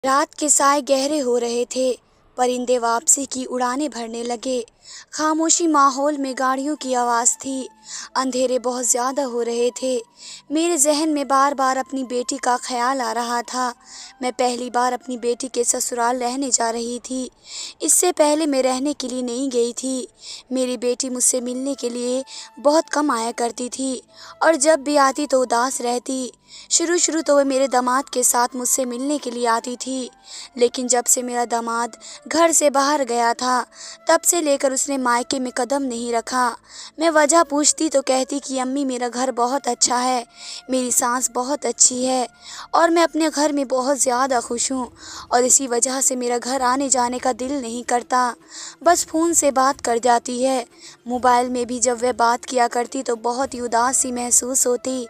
रात के साए गहरे हो रहे थे। परिंदे वापसी की उड़ानें भरने लगे। खामोशी माहौल में गाड़ियों की आवाज़ थी। अंधेरे बहुत ज़्यादा हो रहे थे। मेरे जहन में बार बार अपनी बेटी का ख्याल आ रहा था। मैं पहली बार अपनी बेटी के ससुराल रहने जा रही थी। इससे पहले मैं रहने के लिए नहीं गई थी। मेरी बेटी मुझसे मिलने के लिए बहुत कम आया करती थी और जब भी आती तो उदास रहती। शुरू तो वह मेरे दामाद के साथ मुझसे मिलने के लिए आती थी, लेकिन जब से मेरा दामाद घर से बाहर गया था, तब से लेकर उसने मायके में कदम नहीं रखा। मैं वजह पूछती तो कहती कि अम्मी मेरा घर बहुत अच्छा है, मेरी सास बहुत अच्छी है और मैं अपने घर में बहुत ज़्यादा खुश हूँ और इसी वजह से मेरा घर आने जाने का दिल नहीं करता। बस फ़ोन से बात कर जाती है। मोबाइल में भी जब वह बात किया करती तो बहुत ही उदास सी महसूस होती,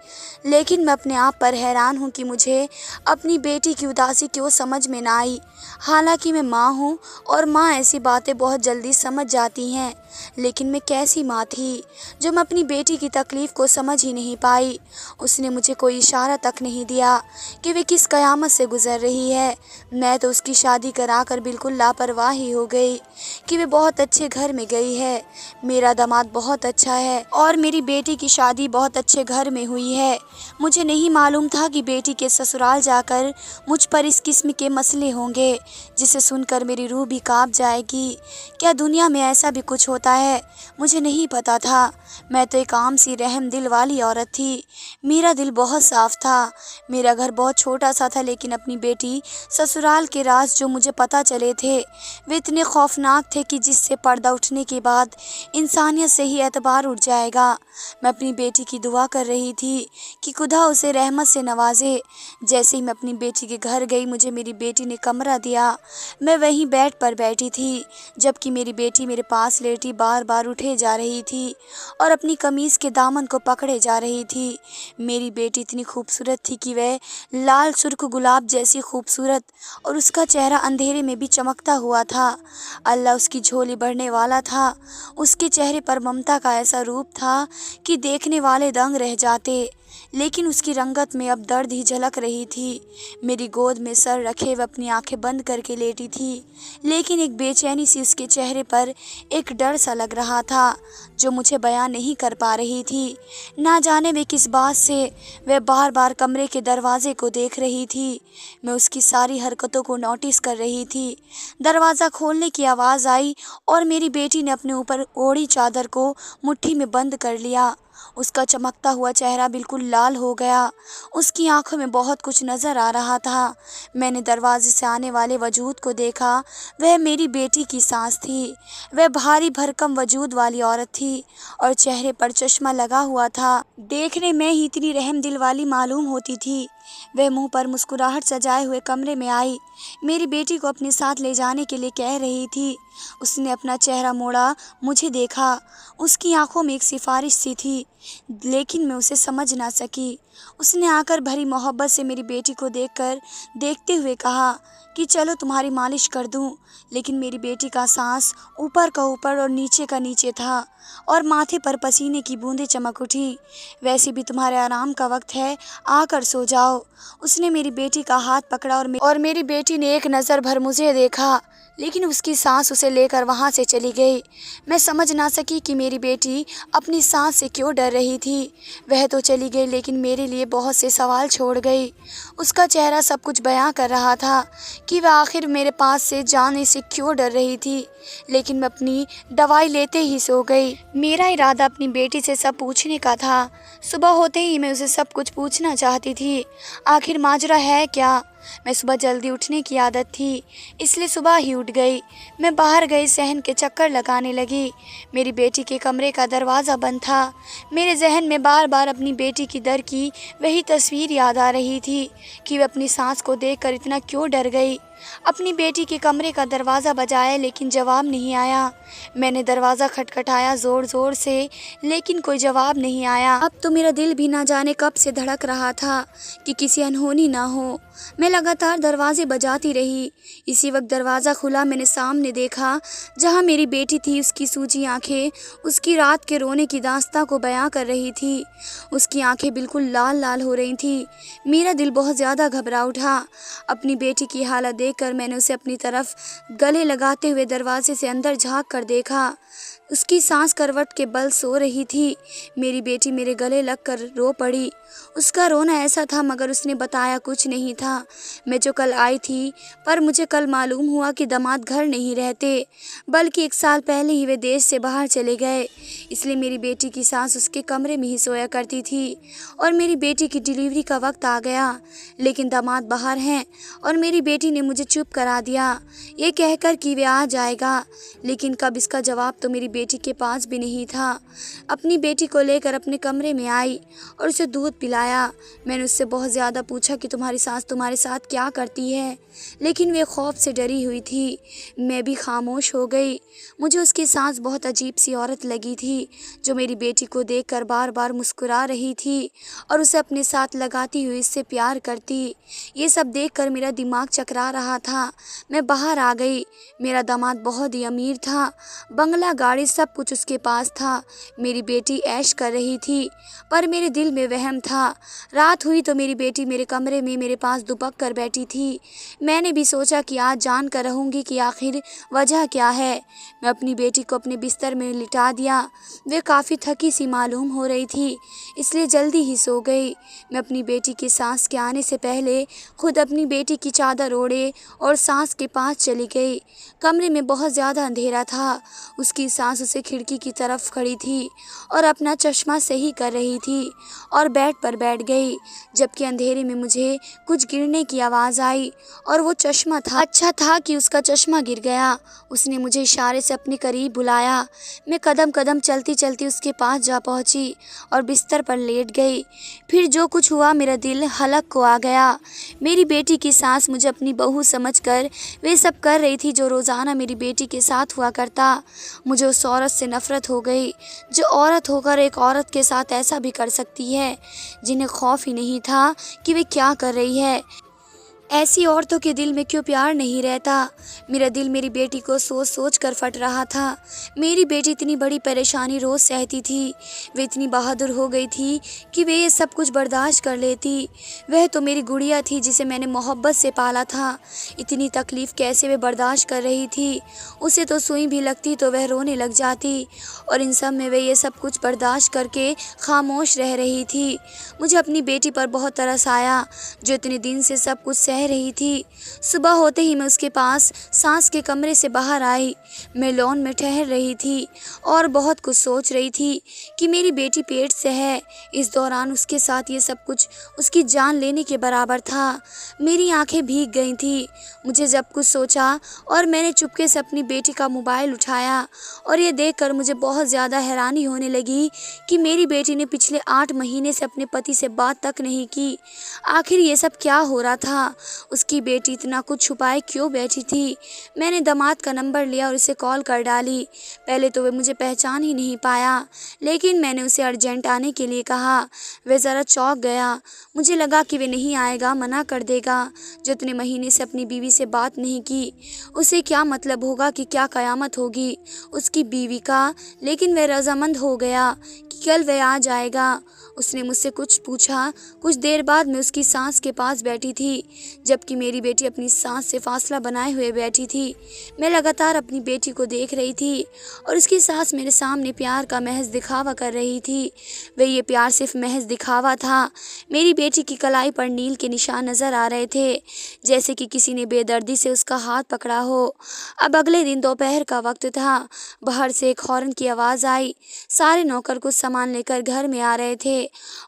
लेकिन मैं अपने आप पर हैरान हूँ कि मुझे अपनी बेटी की उदासी क्यों समझ में ना आई। हालांकि मैं माँ हूँ और माँ ऐसी बातें बहुत जल्दी समझ जाती हैं, लेकिन मैं कैसी माँ थी जो मैं अपनी बेटी की तकलीफ़ को समझ ही नहीं पाई। उसने मुझे कोई इशारा तक नहीं दिया कि वे किस क़यामत से गुज़र रही है। मैं तो उसकी शादी कराकर बिल्कुल लापरवाह ही हो गई कि वे बहुत अच्छे घर में गई है, मेरा दामाद बहुत अच्छा है और मेरी बेटी की शादी बहुत अच्छे घर में हुई है। मुझे नहीं मालूम था कि बेटी के ससुराल जाकर मुझ पर इस किस्म के मसले होंगे, जिसे सुनकर मेरी रूह भी कांप जाएगी। क्या दुनिया में ऐसा भी कुछ होता है? मुझे नहीं पता था। मैं तो एक आम सी रहम दिल वाली औरत थी। मेरा दिल बहुत साफ था। मेरा घर बहुत छोटा सा था, लेकिन अपनी बेटी ससुराल के राज जो मुझे पता चले थे, वे इतने खौफनाक थे कि जिससे पर्दा उठने के बाद इंसानियत से ही एतबार उठ जाएगा। मैं अपनी बेटी की दुआ कर रही थी कि खुदा उसे रहमत से नवाजे। जैसे ही मैं अपनी बेटी के घर गई, मुझे मेरी बेटी ने कमरा दिया। मैं वहीं बेड पर बैठी थी, जबकि मेरी बेटी मेरे पास लेटी बार बार उठे जा रही थी और अपनी कमीज़ के दामन को पकड़े जा रही थी। मेरी बेटी इतनी खूबसूरत थी कि वह लाल सुर्ख गुलाब जैसी खूबसूरत, और उसका चेहरा अंधेरे में भी चमकता हुआ था। अल्लाह उसकी झोली भरने वाला था। उसके चेहरे पर ममता का ऐसा रूप था कि देखने वाले दंग रह जाते, लेकिन उसकी रंगत में अब दर्द ही झलक रही थी। मेरी गोद में सर रखे वह अपनी आंखें बंद करके लेटी थी, लेकिन एक बेचैनी सी उसके चेहरे पर, एक डर सा लग रहा था जो मुझे बयां नहीं कर पा रही थी। ना जाने वे किस बात से वह बार बार कमरे के दरवाजे को देख रही थी। मैं उसकी सारी हरकतों को नोटिस कर रही थी। दरवाज़ा खोलने की आवाज़ आई और मेरी बेटी ने अपने ऊपर ओढ़ी चादर को मुट्ठी में बंद कर लिया। उसका चमकता हुआ चेहरा बिल्कुल लाल हो गया। उसकी आंखों में बहुत कुछ नज़र आ रहा था। मैंने दरवाजे से आने वाले वजूद को देखा। वह मेरी बेटी की सास थी। वह भारी भरकम वजूद वाली औरत थी और चेहरे पर चश्मा लगा हुआ था। देखने में ही इतनी रहम दिल वाली मालूम होती थी। वह मुंह पर मुस्कुराहट सजाए हुए कमरे में आई। मेरी बेटी को अपने साथ ले जाने के लिए कह रही थी। उसने अपना चेहरा मोड़ा, मुझे देखा। उसकी आंखों में एक सिफारिश सी थी, लेकिन मैं उसे समझ ना सकी। उसने आकर भरी मोहब्बत से मेरी बेटी को देखते हुए कहा कि चलो तुम्हारी मालिश कर दूं। लेकिन मेरी बेटी का सांस ऊपर का ऊपर और नीचे का नीचे था और माथे पर पसीने की बूंदें चमक उठी। वैसे भी तुम्हारे आराम का वक्त है, आकर सो जाओ। उसने मेरी बेटी का हाथ पकड़ा और मेरी बेटी ने एक नज़र भर मुझे देखा, लेकिन उसकी सांस उसे लेकर वहाँ से चली गई। मैं समझ ना सकी कि मेरी बेटी अपनी सांस से क्यों डर रही थी। वह तो चली गई, लेकिन मेरे लिए बहुत से सवाल छोड़ गई। उसका चेहरा सब कुछ बयां कर रहा था कि वह आखिर मेरे पास से जाने से क्यों डर रही थी। लेकिन मैं अपनी दवाई लेते ही सो गई। मेरा इरादा अपनी बेटी से सब पूछने का था। सुबह होते ही मैं उसे सब कुछ पूछना चाहती थी। आखिर माजरा है क्या? मैं सुबह जल्दी उठने की आदत थी, इसलिए सुबह ही उठ गई। मैं बाहर गई, सहन के चक्कर लगाने लगी। मेरी बेटी के कमरे का दरवाज़ा बंद था। मेरे जहन में बार बार अपनी बेटी की दर की वही तस्वीर याद आ रही थी कि वह अपनी सांस को देखकर इतना क्यों डर गई। अपनी बेटी के कमरे का दरवाज़ा बजाया लेकिन जवाब नहीं आया। मैंने दरवाज़ा खटखटाया ज़ोर-ज़ोर से लेकिन कोई जवाब नहीं आया। अब तो मेरा दिल भी ना जाने कब से धड़क रहा था कि किसी अनहोनी ना हो। मैं लगातार दरवाज़े बजाती रही। इसी वक्त दरवाज़ा खुला। मैंने सामने देखा जहाँ मेरी बेटी थी। उसकी सूजी आँखें उसकी रात के रोने की दास्तां को बयां कर रही थी। उसकी आँखें बिल्कुल लाल-लाल हो रही थीं। मेरा दिल बहुत ज़्यादा घबरा उठा। अपनी बेटी की हालत देखकर मैंने उसे अपनी तरफ गले लगाते हुए दरवाजे से अंदर झाँक कर देखा। उसकी सांस करवट के बल सो रही थी। मेरी बेटी मेरे गले लगकर रो पड़ी। उसका रोना ऐसा था मगर उसने बताया कुछ नहीं था। मैं जो कल आई थी पर मुझे कल मालूम हुआ कि दामाद घर नहीं रहते बल्कि 1 साल पहले ही वे देश से बाहर चले गए। इसलिए मेरी बेटी की सास उसके कमरे में ही सोया करती थी और मेरी बेटी की डिलीवरी का वक्त आ गया लेकिन दामाद बाहर हैं और मेरी बेटी ने मुझे चुप करा दिया ये कहकर कि वे आ जाएगा। लेकिन कब इसका जवाब तो मेरी बेटी के पास भी नहीं था। अपनी बेटी को लेकर अपने कमरे में आई और उसे दूध पिलाया। मैंने उससे बहुत ज़्यादा पूछा कि तुम्हारी सास तुम्हारे साथ क्या करती है, लेकिन वे खौफ से डरी हुई थी। मैं भी खामोश हो गई। मुझे उसकी सास बहुत अजीब सी औरत लगी थी जो मेरी बेटी को देखकर बार बार मुस्कुरा रही थी और उसे अपने साथ लगाती हुई इससे प्यार करती। ये सब देखकर मेरा दिमाग चकरा रहा था। मैं बाहर आ गई। मेरा दामाद बहुत ही अमीर था। बंगला, गाड़ी, सब कुछ उसके पास था। मेरी बेटी ऐश कर रही थी पर मेरे दिल में वहम था। रात हुई तो मेरी बेटी मेरे कमरे में मेरे पास दुबक कर बैठी थी। मैंने भी सोचा कि आज जान कर रहूँगी कि आखिर वजह क्या है। मैं अपनी बेटी को अपने बिस्तर में लिटा दिया। वे काफ़ी थकी सी मालूम हो रही थी इसलिए जल्दी ही सो गई। मैं अपनी बेटी की सांस के आने से पहले खुद अपनी बेटी की चादर ओढ़े और सांस के पास चली गई। कमरे में बहुत ज़्यादा अंधेरा था। उसकी सांस उसे खिड़की की तरफ खड़ी थी और अपना चश्मा सही कर रही थी और बेड पर बैठ गई जबकि अंधेरे में मुझे कुछ गिरने की आवाज़ आई और वो चश्मा था। अच्छा था कि उसका चश्मा गिर गया। उसने मुझे इशारे से अपने करीब बुलाया। मैं कदम कदम चलती चलती उसके पास जा पहुंची और बिस्तर पर लेट गई। फिर जो कुछ हुआ मेरा दिल हलक को आ गया। मेरी बेटी की सास मुझे अपनी बहू समझकर वे सब कर रही थी जो रोज़ाना मेरी बेटी के साथ हुआ करता। मुझे उस औरत से नफ़रत हो गई जो औरत होकर एक औरत के साथ ऐसा भी कर सकती है, जिन्हें खौफ ही नहीं था कि वे क्या कर रही है। ऐसी औरतों के दिल में क्यों प्यार नहीं रहता। मेरा दिल मेरी बेटी को सोच सोच कर फट रहा था। मेरी बेटी इतनी बड़ी परेशानी रोज़ सहती थी। वे इतनी बहादुर हो गई थी कि वे ये सब कुछ बर्दाश्त कर लेती। वह तो मेरी गुड़िया थी जिसे मैंने मोहब्बत से पाला था। इतनी तकलीफ़ कैसे वे बर्दाश्त कर रही थी। उसे तो सुई भी लगती तो वह रोने लग जाती और इन सब में वे ये सब कुछ बर्दाश्त करके खामोश रह रही थी। मुझे अपनी बेटी पर बहुत तरस आया जो इतने दिन से सब कुछ सह रही थी। सुबह होते ही मैं उसके पास सास के कमरे से बाहर आई। मैं लॉन में ठहर रही थी और बहुत कुछ सोच रही थी कि मेरी बेटी पेट से है। इस दौरान उसके साथ ये सब कुछ उसकी जान लेने के बराबर था। मेरी आंखें भीग गई थी। मुझे जब कुछ सोचा और मैंने चुपके से अपनी बेटी का मोबाइल उठाया और ये देखकर मुझे बहुत ज़्यादा हैरानी होने लगी कि मेरी बेटी ने पिछले 8 महीने से अपने पति से बात तक नहीं की। आखिर ये सब क्या हो रहा था। उसकी बेटी इतना कुछ छुपाए क्यों बैठी थी। मैंने दामाद का नंबर लिया और उसे कॉल कर डाली। पहले तो वे मुझे पहचान ही नहीं पाया लेकिन मैंने उसे अर्जेंट आने के लिए कहा। वह ज़रा चौंक गया। मुझे लगा कि वे नहीं आएगा, मना कर देगा। जो इतने महीने से अपनी बीवी से बात नहीं की उसे क्या मतलब होगा कि क्या क़यामत होगी उसकी बीवी का। लेकिन वह रज़ामंद हो गया कि कल वह आ जाएगा। उसने मुझसे कुछ पूछा। कुछ देर बाद मैं उसकी सास के पास बैठी थी जबकि मेरी बेटी अपनी सास से फासला बनाए हुए बैठी थी। मैं लगातार अपनी बेटी को देख रही थी और उसकी सास मेरे सामने प्यार का महज दिखावा कर रही थी। वह ये प्यार सिर्फ महज दिखावा था। मेरी बेटी की कलाई पर नील के निशान नज़र आ रहे थे जैसे कि किसी ने बेदर्दी से उसका हाथ पकड़ा हो। अब अगले दिन दोपहर का वक्त था। बाहर से एक हॉर्न की आवाज़ आई। सारे नौकर कुछ सामान लेकर घर में आ रहे थे।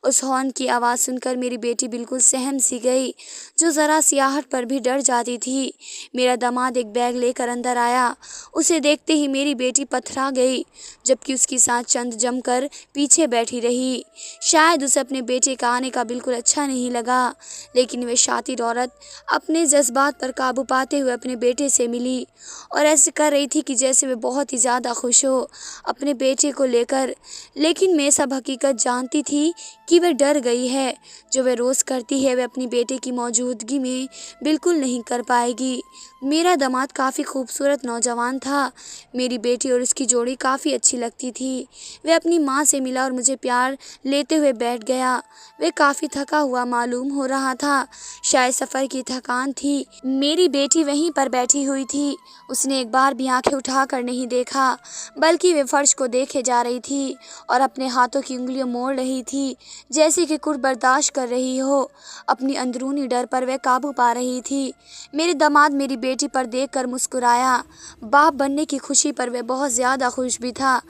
उस हॉर्न की आवाज़ सुनकर मेरी बेटी बिल्कुल सहम सी गई जो ज़रा सियाहट पर भी डर जाती थी। मेरा दामाद एक बैग लेकर अंदर आया। उसे देखते ही मेरी बेटी पथरा गई, जबकि उसकी सास चंद जमकर पीछे बैठी रही। शायद उसे अपने बेटे का आने का बिल्कुल अच्छा नहीं लगा, लेकिन वह शातिर औरत अपने जज्बात पर काबू पाते हुए अपने बेटे से मिली और ऐसे कर रही थी कि जैसे वह बहुत ही ज़्यादा खुश हो अपने बेटे को लेकर। लेकिन मैं सब हकीकत जानती थी कि वह डर गई है। जो वह रोज़ करती है वह अपनी बेटे की मौजूदगी में बिल्कुल नहीं कर पाएगी। मेरा दामाद काफ़ी खूबसूरत नौजवान था। मेरी बेटी और उसकी जोड़ी काफ़ी अच्छी लगती थी। वह अपनी माँ से मिला और मुझे प्यार लेते हुए बैठ गया। वह काफ़ी थका हुआ मालूम हो रहा था, शायद सफ़र की थकान थी। मेरी बेटी वहीं पर बैठी हुई थी। उसने एक बार भी आंखें उठाकर नहीं देखा, बल्कि वे फर्श को देखे जा रही थी और अपने हाथों की उंगलियां मोड़ रही थी, जैसे कि कुछ बर्दाश्त कर रही हो। अपनी अंदरूनी डर पर वह काबू पा रही थी। मेरे दामाद मेरी बेटी पर देखकर मुस्कुराया। बाप बनने की खुशी पर वह बहुत ज़्यादा खुश भी था।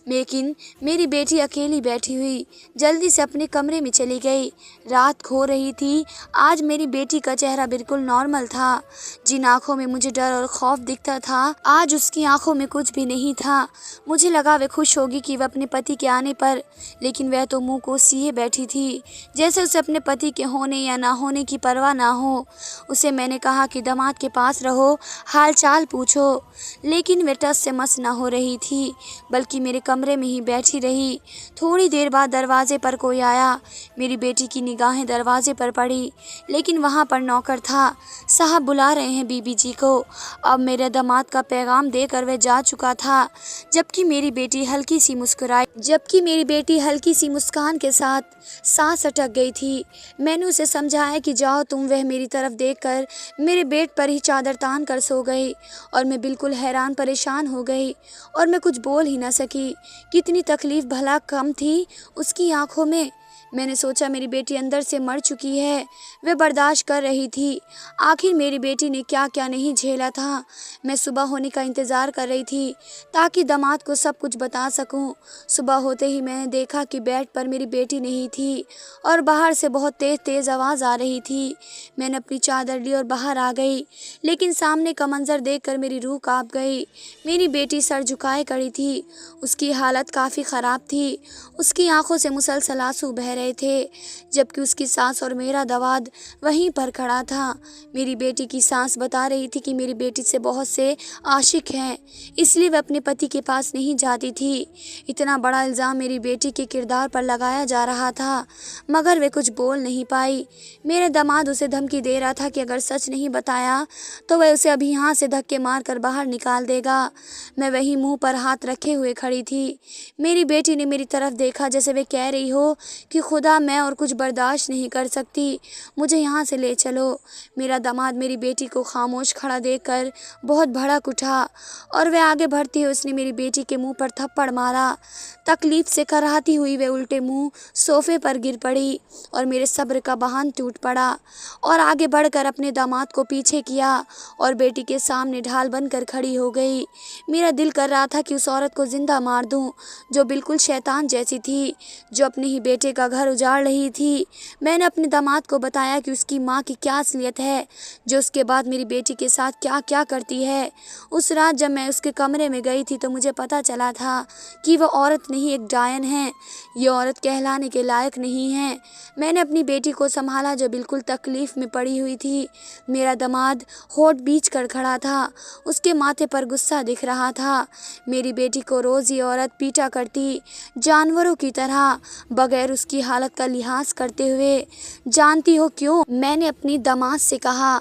लेकिन मेरी बेटी अकेली बैठी हुई जल्दी से अपने कमरे में चली गई। रात खो रही थी। आज मेरी बेटी का चेहरा बिल्कुल नॉर्मल था। जिन आंखों में मुझे डर और खौफ दिखता था, आज उसकी आंखों में कुछ भी नहीं था। मुझे लगा वह खुश होगी कि वह अपने पति के आने पर, लेकिन वह तो मुंह को सिए बैठी थी, जैसे उसे अपने पति के होने या ना होने की परवाह ना हो। उसे मैंने कहा कि दामाद के पास रहो, हाल चाल पूछो, लेकिन वह टस से मस ना हो रही थी, बल्कि मेरे कमरे में ही बैठी रही। थोड़ी देर बाद दरवाजे पर कोई आया। मेरी बेटी की निगाहें दरवाजे पर पड़ी, लेकिन वहाँ पर नौकर था। साहब बुला रहे हैं बीबी जी को। अब मेरे दामाद का पैगाम देकर वह जा चुका था, जबकि मेरी बेटी हल्की सी मुस्कान के साथ सांस अटक गई थी। मैंने उसे समझाया कि जाओ तुम। वह मेरी तरफ देखकर मेरे बेड पर ही चादर तान कर सो गई और मैं बिल्कुल हैरान परेशान हो गई और मैं कुछ बोल ही ना सकी। कितनी तकलीफ भला कम थी उसकी आंखों में। मैंने सोचा मेरी बेटी अंदर से मर चुकी है, वह बर्दाश्त कर रही थी। आखिर मेरी बेटी ने क्या क्या नहीं झेला था। मैं सुबह होने का इंतज़ार कर रही थी ताकि दामाद को सब कुछ बता सकूं। सुबह होते ही मैंने देखा कि बेड पर मेरी बेटी नहीं थी और बाहर से बहुत तेज़ तेज़ आवाज़ आ रही थी। मैंने अपनी चादर ली और बाहर आ गई, लेकिन सामने का मंजर देखकर मेरी रूह कांप गई। मेरी बेटी सर झुकाए खड़ी थी। उसकी हालत काफ़ी ख़राब थी। उसकी आंखों से मुसलसल आंसू बह रहे थे, जबकि उसकी सास और मेरा दामाद वहीं पर खड़ा था। मेरी बेटी की सास बता रही थी कि मेरी बेटी से बहुत से आशिक हैं, इसलिए वह अपने पति के पास नहीं जाती थी। इतना बड़ा इल्ज़ाम मेरी बेटी के किरदार पर लगाया जा रहा था, मगर वे कुछ बोल नहीं पाई। मेरा दामाद उसे धमकी दे रहा था कि अगर सच नहीं बताया तो वह उसे अभी यहाँ से धक्के मारकर बाहर निकाल देगा। मैं वहीं मुंह पर हाथ रखे हुए खड़ी थी। मेरी बेटी ने मेरी तरफ देखा जैसे वे कह रही हो कि खुदा मैं और कुछ बर्दाश्त नहीं कर सकती, मुझे यहाँ से ले चलो। मेरा दामाद मेरी बेटी को खामोश खड़ा देखकर बहुत भड़क उठा और वह आगे बढ़ती हुई उसने मेरी बेटी के मुंह पर थप्पड़ मारा। तकलीफ से कराहती हुई वह उल्टे मुंह सोफे पर गिर पड़ी और मेरे सब्र का बांध टूट पड़ा और आगे बढ़कर अपने दामाद को पीछे किया और बेटी के सामने ढाल बनकर खड़ी हो गई। मेरा दिल कर रहा था कि उस औरत को जिंदा मार दूं, जो बिल्कुल शैतान जैसी थी, जो अपने ही बेटे का घर उजाड़ रही थी। मैंने अपने दामाद को बताया कि उसकी माँ की क्या असलियत है, जो उसके बाद मेरी बेटी के साथ क्या क्या करती है। उस रात जब मैं उसके कमरे में गई थी तो मुझे पता चला था कि वह औरत नहीं, एक डायन है। ये औरत कहलाने के लायक नहीं है। मैंने अपनी बेटी को संभाला जो बिल्कुल तकलीफ में पड़ी हुई थी। मेरा दामाद होठ बींच कर खड़ा था, उसके माथे पर गुस्सा दिख रहा था। मेरी बेटी को रोज़ ये औरत पीटा करती, जानवरों की तरह, बगैर उसकी हालत का लिहाज करते हुए। जानती हो क्यों? मैंने अपनी दामाद से कहा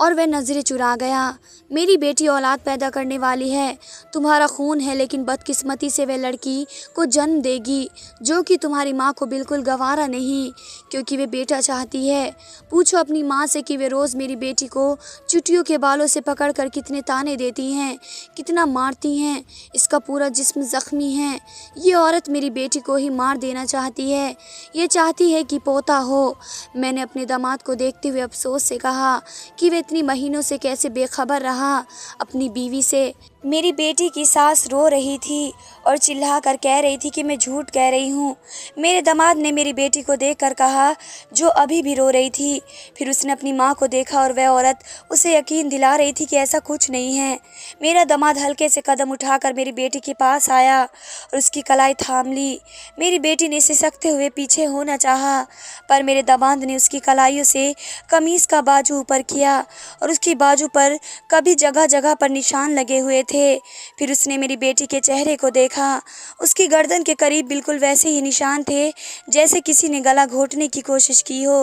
और वह नज़रें चुरा गया। मेरी बेटी औलाद पैदा करने वाली है, तुम्हारा खून है, लेकिन बदकिस्मती से वह लड़की को जन्म देगी जो कि तुम्हारी माँ को बिल्कुल गवारा नहीं, क्योंकि वे बेटा चाहती है। पूछो अपनी माँ से कि वे रोज़ मेरी बेटी को चुटियों के बालों से पकड़कर कितने ताने देती हैं, कितना मारती हैं। इसका पूरा जिस्म ज़ख्मी है। ये औरत मेरी बेटी को ही मार देना चाहती है। ये चाहती है कि पोता हो। मैंने अपने दामाद को देखते हुए अफसोस से कहा कि वे इतनी महीनों से कैसे बेखबर रहा अपनी बीवी से। मेरी बेटी की सास रो रही थी और चिल्लाकर कह रही थी कि मैं झूठ कह रही हूँ। मेरे दामाद ने मेरी बेटी को देखकर कहा, जो अभी भी रो रही थी। फिर उसने अपनी माँ को देखा और वह औरत उसे यकीन दिला रही थी कि ऐसा कुछ नहीं है। मेरा दामाद हल्के से कदम उठाकर मेरी बेटी के पास आया और उसकी कलाई थाम ली। मेरी बेटी ने सिसकते हुए पीछे होना चाहा, पर मेरे दामाद ने उसकी कलाइयों से कमीज़ का बाजू ऊपर किया और उसकी बाजू पर कभी जगह जगह पर निशान लगे हुए थे। फिर उसने मेरी बेटी के चेहरे को देखा। उसकी गर्दन के करीब बिल्कुल वैसे ही निशान थे जैसे किसी ने गला घोंटने की कोशिश की हो।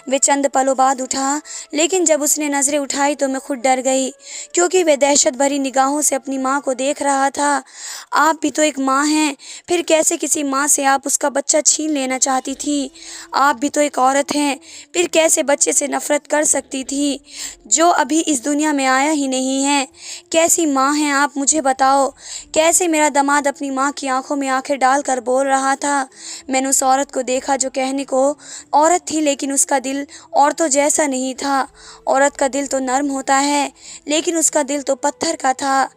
वे चंद पलों बाद उठा, लेकिन जब उसने नज़रें उठाई तो मैं खुद डर गई, क्योंकि वह दहशत भरी निगाहों से अपनी माँ को देख रहा था। आप भी तो एक माँ हैं, फिर कैसे किसी माँ से आप उसका बच्चा छीन लेना चाहती थी? आप भी तो एक औरत हैं, फिर कैसे बच्चे से नफरत कर सकती थी जो अभी इस दुनिया में आया ही नहीं है? कैसी माँ हैं आप, मुझे बताओ। कैसे मेरा दामाद अपनी माँ की आंखों में आंखें डालकर बोल रहा था। मैंने उस औरत को देखा जो कहने को औरत थी, लेकिन उसका दिल औरतों जैसा नहीं था। औरत का दिल तो नर्म होता है, लेकिन उसका दिल तो पत्थर का था।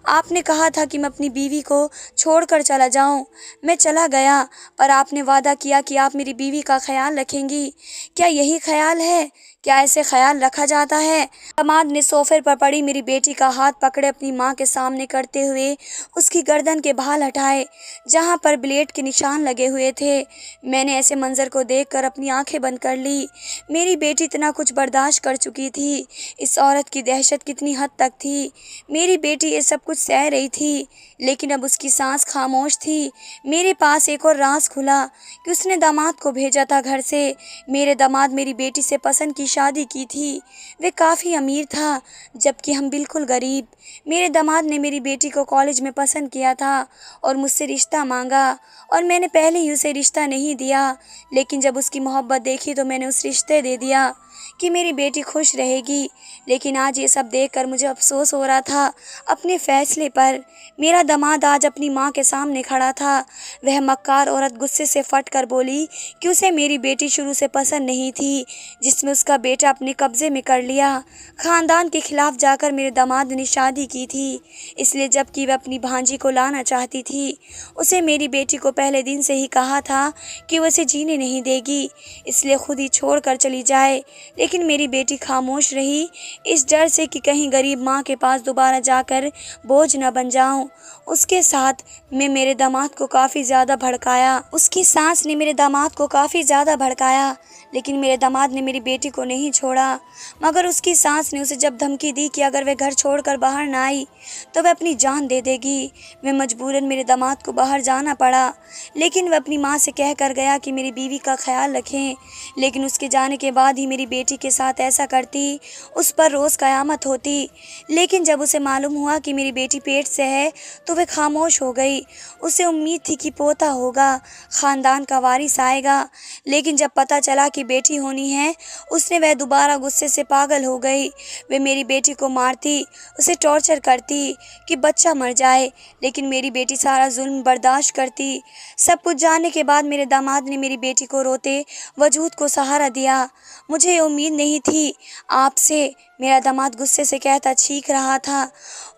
आपने कहा था कि मैं अपनी बीवी को छोड़कर चला जाऊं। मैं चला गया, पर आपने वादा किया कि आप मेरी बीवी का ख्याल रखेंगी। क्या यही ख्याल है? क्या ऐसे ख्याल रखा जाता है? दामाद ने सोफे पर पड़ी मेरी बेटी का हाथ पकड़े अपनी माँ के सामने करते हुए उसकी गर्दन के बाल हटाए, जहाँ पर ब्लेड के निशान लगे हुए थे। मैंने ऐसे मंजर को देखकर अपनी आंखें बंद कर ली। मेरी बेटी इतना कुछ बर्दाश्त कर चुकी थी। इस औरत की दहशत कितनी हद तक थी। मेरी बेटी ये सब कुछ सह रही थी, लेकिन अब उसकी सांस खामोश थी। मेरे पास एक और राज खुला कि उसने दामाद को भेजा था घर से। मेरे दामाद मेरी बेटी से पसंद की शादी की थी। वे काफ़ी अमीर था, जबकि हम बिल्कुल गरीब। मेरे दामाद ने मेरी बेटी को कॉलेज में पसंद किया था और मुझसे रिश्ता मांगा, और मैंने पहले ही उसे रिश्ता नहीं दिया। लेकिन जब उसकी मोहब्बत देखी तो मैंने उस रिश्ते दे दिया कि मेरी बेटी खुश रहेगी। लेकिन आज ये सब देखकर मुझे अफसोस हो रहा था अपने फैसले पर। मेरा दामाद आज अपनी माँ के सामने खड़ा था। वह मक्कार औरत गुस्से से फट कर बोली कि उसे मेरी बेटी शुरू से पसंद नहीं थी, जिसमें उसका बेटा अपने कब्जे में कर लिया। खानदान के खिलाफ जाकर मेरे दामाद ने शादी की थी, इसलिए जबकि वह अपनी भांजी को लाना चाहती थी। उसे मेरी बेटी को पहले दिन से ही कहा था कि वह उसे जीने नहीं देगी, इसलिए खुद ही छोड़ कर चली जाए। लेकिन मेरी बेटी खामोश रही, इस डर से कि कहीं गरीब माँ के पास दोबारा जाकर बोझ न बन जाऊं। उसके साथ मैं मेरे दामाद को काफ़ी ज़्यादा भड़काया। उसकी सास ने मेरे दामाद को काफ़ी ज़्यादा भड़काया, लेकिन मेरे दामाद ने मेरी बेटी को नहीं छोड़ा। मगर उसकी सास ने उसे जब धमकी दी कि अगर वह घर छोड़कर बाहर ना आई तो वह अपनी जान दे देगी, वह मजबूरन मेरे दामाद को बाहर जाना पड़ा। लेकिन वह अपनी माँ से कह कर गया कि मेरी बीवी का ख्याल रखें। लेकिन उसके जाने के बाद ही मेरी बेटी के साथ ऐसा करती, उस पर रोज़ क़यामत होती। लेकिन जब उसे मालूम हुआ कि मेरी बेटी पेट से है तो वह खामोश हो गई। उसे उम्मीद थी कि पोता होगा, ख़ानदान का वारिस आएगा। लेकिन जब पता चला कि बेटी होनी है, उसने वह दोबारा गुस्से से पागल हो गई। वे मेरी बेटी को मारती, उसे टॉर्चर करती कि बच्चा मर जाए, लेकिन मेरी बेटी सारा जुल्म बर्दाश्त करती। सब कुछ जानने के बाद मेरे दामाद ने मेरी बेटी को रोते वजूद को सहारा दिया। मुझे उम्मीद नहीं थी आपसे, मेरा दामाद गुस्से से कहता चीख रहा था।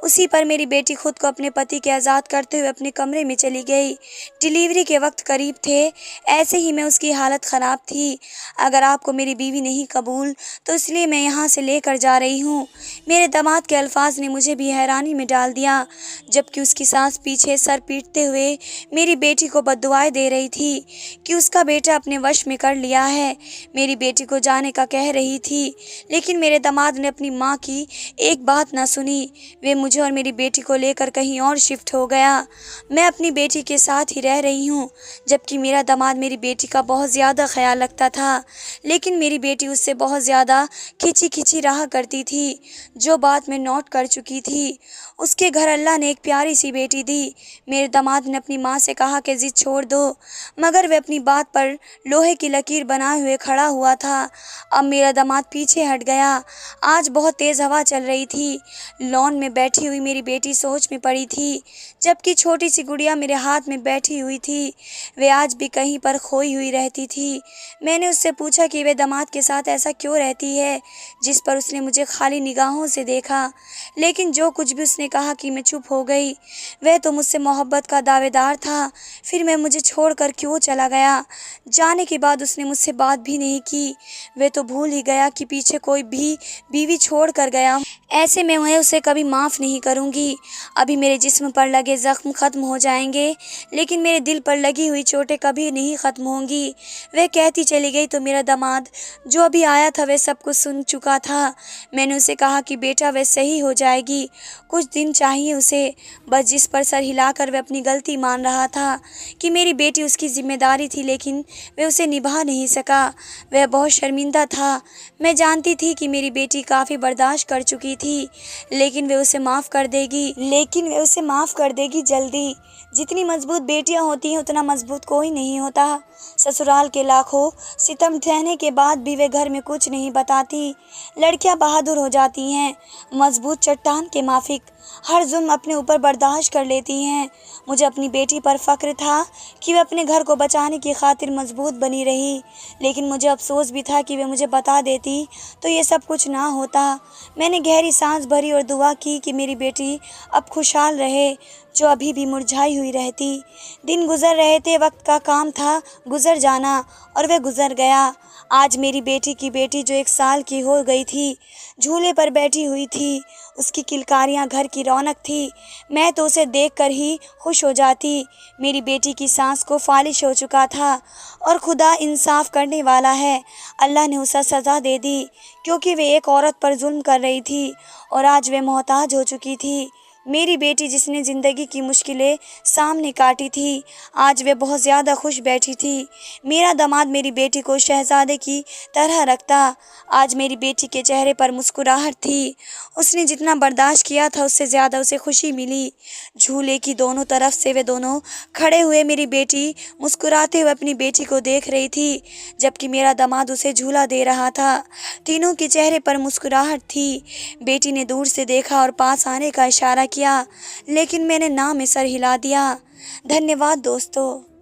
उसी पर मेरी बेटी खुद को अपने पति के आज़ाद करते हुए अपने कमरे में चली गई। डिलीवरी के वक्त करीब थे, ऐसे ही में उसकी हालत ख़राब थी। अगर आपको मेरी बीवी नहीं कबूल तो इसलिए मैं यहाँ से लेकर जा रही हूँ। मेरे दामाद के अल्फाज ने मुझे भी हैरानी में डाल दिया, जबकि उसकी सास पीछे सर पीटते हुए मेरी बेटी को बद्दुआएं दे रही थी कि उसका बेटा अपने वश में कर लिया है। मेरी बेटी को जाने का कह रही थी, लेकिन मेरे दामाद ने अपनी माँ की एक बात ना सुनी। वे मुझे और मेरी बेटी को लेकर कहीं और शिफ्ट हो गया। मैं अपनी बेटी के साथ ही रह रही हूँ, जबकि मेरा दामाद मेरी बेटी का बहुत ज़्यादा ख्याल रखता था। लेकिन मेरी बेटी उससे बहुत ज़्यादा खिंची खिंची रहा करती थी, जो बात मैं नोट कर चुकी थी। उसके घर अल्लाह ने एक प्यारी सी बेटी दी। मेरे दामाद ने अपनी माँ से कहा कि ज़िद छोड़ दो, मगर वह अपनी बात पर लोहे की लकीर बनाए हुए खड़ा हुआ था। अब मेरा दामाद पीछे हट गया। आज आज बहुत तेज़ हवा चल रही थी। लॉन में बैठी हुई मेरी बेटी सोच में पड़ी थी, जबकि छोटी सी गुड़िया मेरे हाथ में बैठी हुई थी। वे आज भी कहीं पर खोई हुई रहती थी। मैंने उससे पूछा कि वे दामाद के साथ ऐसा क्यों रहती है, जिस पर उसने मुझे खाली निगाहों से देखा। लेकिन जो कुछ भी उसने कहा कि मैं चुप हो गई। वह तो मुझसे मोहब्बत का दावेदार था, फिर मैं मुझे छोड़कर क्यों चला गया। जाने के बाद उसने मुझसे बात भी नहीं की। वह तो भूल ही गया कि पीछे कोई भी बीवी छोड़ कर गया। ऐसे में मैं उसे कभी माफ़ नहीं करूँगी। अभी मेरे जिस्म पर लगे ज़ख्म ख़त्म हो जाएंगे, लेकिन मेरे दिल पर लगी हुई चोटें कभी नहीं ख़त्म होंगी। वह कहती चली गई तो मेरा दामाद जो अभी आया था वह सब कुछ सुन चुका था। मैंने उसे कहा कि बेटा वह सही हो जाएगी, कुछ दिन चाहिए उसे। बस जिस पर सर हिलाकर वह अपनी गलती मान रहा था कि मेरी बेटी उसकी जिम्मेदारी थी, लेकिन वह उसे निभा नहीं सका। वह बहुत शर्मिंदा था। मैं जानती थी कि मेरी बेटी काफ़ी बर्दाश्त कर चुकी थी, लेकिन वे उसे माफ़ कर देगी जल्दी। जितनी मजबूत बेटियां होती हैं उतना मजबूत कोई नहीं होता। ससुराल के लाखों सितम सहने के बाद भी वे घर में कुछ नहीं बताती। लड़कियां बहादुर हो जाती हैं, मजबूत चट्टान के माफिक हर जुल्म अपने ऊपर बर्दाश्त कर लेती हैं। मुझे अपनी बेटी पर फ़ख्र था कि वह अपने घर को बचाने की खातिर मजबूत बनी रही, लेकिन मुझे अफसोस भी था कि वे मुझे बता देती तो ये सब कुछ ना होता। मैंने गहरी सांस भरी और दुआ की कि मेरी बेटी अब खुशहाल रहे, जो अभी भी मुरझाई हुई रहती। दिन गुजर रहे थे, वक्त का काम था गुजर जाना, और वह गुजर गया। आज मेरी बेटी की बेटी जो 1 साल की हो गई थी, झूले पर बैठी हुई थी। उसकी किलकारियाँ घर की रौनक थी। मैं तो उसे देखकर ही खुश हो जाती। मेरी बेटी की सांस को फालिश हो चुका था, और खुदा इंसाफ करने वाला है। अल्लाह ने उसे सज़ा दे दी, क्योंकि वे एक औरत पर जुल्म कर रही थी और आज वे मोहताज हो चुकी थी। मेरी बेटी जिसने ज़िंदगी की मुश्किलें सामने काटी थी, आज वे बहुत ज़्यादा खुश बैठी थी। मेरा दामाद मेरी बेटी को शहज़ादे की तरह रखता। आज मेरी बेटी के चेहरे पर मुस्कुराहट थी। उसने जितना बर्दाश्त किया था उससे ज़्यादा उसे खुशी मिली। झूले की दोनों तरफ से वे दोनों खड़े हुए मेरी बेटी मुस्कुराते हुए अपनी बेटी को देख रही थी, जबकि मेरा दामाद उसे झूला दे रहा था। तीनों के चेहरे पर मुस्कुराहट थी। बेटी ने दूर से देखा और पास आने का इशारा किया, लेकिन मैंने ना में सर हिला दिया। धन्यवाद दोस्तों।